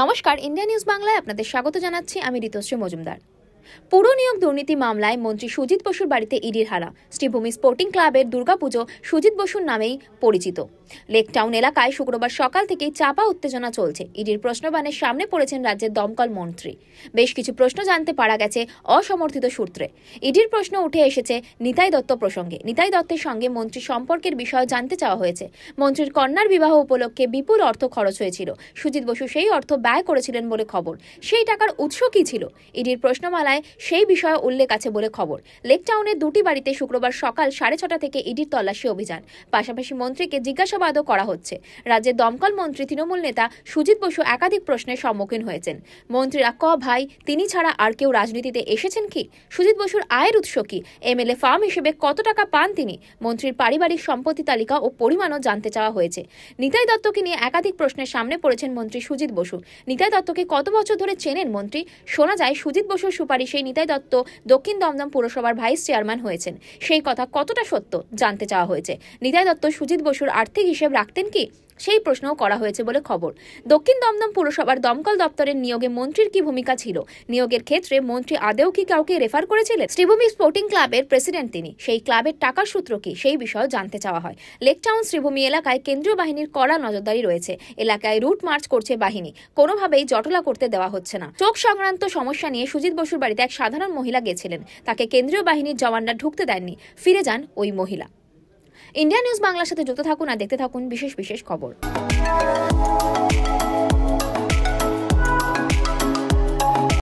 নমস্কার, India news বাংলায় আপনাদের স্বাগত জানাচ্ছি। আমি ঋতুশ্রী মজুমদার। পুর নিয়োগ দুর্নীতি মামলায় মন্ত্রী সুজিত বসুর বাড়িতে ইডির হানা। শ্রীভূমি স্পোর্টিং ক্লাবের দুর্গাপুজো সুজিত বসুর নামেই পরিচিত। লেক টাউন এলাকায় শুক্রবার সকাল থেকেই চাপা উত্তেজনা চলছে। ইডির প্রশ্নবাণের সামনে পড়েছেন রাজ্যের দমকল মন্ত্রী। বেশ কিছু প্রশ্ন জানতে পারা গেছে অসমর্থিত সূত্রে। ইডির প্রশ্ন উঠে এসেছে নিতাই দত্ত প্রসঙ্গে। নিতাই দত্তের সঙ্গে মন্ত্রী সম্পর্কের বিষয়ে জানতে চাওয়া হয়েছে। মন্ত্রীর কন্যার বিবাহ উপলক্ষে বিপুল অর্থ খরচ হয়েছিল। সুজিত বসু সেই অর্থ ব্যয় করেছিলেন বলে খবর। সেই টাকার উৎস কি ছিল? ইডির প্রশ্নমালায় সেই বিষয়ে উল্লেখ আছে বলে খবর। লেক টাউনের দুটি বাড়িতে শুক্রবার সকাল 6:30 থেকে ইডির তল্লাশি অভিযান। পাশাপাশি মন্ত্রীকে জিজ্ঞাসাবাদও করা হচ্ছে। রাজ্যের দমকল মন্ত্রী তৃণমূল নেতা সুজিত বসু একাধিক প্রশ্নের সম্মুখীন হয়েছেন। মন্ত্রীরা ভাই তিনি ছাড়া আর কেউ রাজনীতিতে এসেছেন কি? সুজিত বসুর আয়ের উৎস কি? এমএলএ ফার্ম হিসেবে কত টাকা পান তিনি? মন্ত্রীর পারিবারিক সম্পত্তি তালিকা ও পরিমাণও জানতে চাওয়া হয়েছে। নিতাই দত্তকে নিয়ে একাধিক প্রশ্নের সামনে পড়েছেন মন্ত্রী সুজিত বসু। নিতাই দত্তকে কত বছর ধরে চেনেন মন্ত্রী? শোনা যায় সুজিত বসুর সুপারিশে নিতাই দত্ত দক্ষিণ দমদম পুরসভার ভাইস চেয়ারম্যান হয়েছেন। সেই কথা কতটা সত্য জানতে চাওয়া হয়েছে। নিতাই দত্ত সুজিত বসুর আর্থিক হিসেব রাখতেন কি? সেই প্রশ্নও করা হয়েছে বলে খবর। দক্ষিণ দমদম পুরসভার দমকল দপ্তরের নিয়োগে মন্ত্রীর কি ভূমিকা ছিল? নিয়োগের ক্ষেত্রে মন্ত্রী আদেও কি কাউকে রেফার করেছিলেন? শ্রীভূমি স্পোর্টিং ক্লাবের প্রেসিডেন্ট তিনি। সেই ক্লাবের টাকার সূত্র কি? সেই বিষয়ে জানতে চাওয়া হয়। লেক টাউন শ্রীভূমি এলাকায় কেন্দ্রীয় বাহিনীর কড়া নজরদারি রয়েছে। এলাকায় রুট মার্চ করছে বাহিনী। কোনোভাবেই জটলা করতে দেওয়া হচ্ছে না। চোখ সংক্রান্ত সমস্যা নিয়ে সুজিত বসুর বাড়িতে এক সাধারণ মহিলা গেছিলেন। তাকে কেন্দ্রীয় বাহিনীর জওয়ানরা ঢুকতে দেননি। ফিরে যান ওই মহিলা। ইন্ডিয়া নিউজ বাংলার সাথে যুক্ত থাকুন আর দেখতে থাকুন বিশেষ বিশেষ খবর।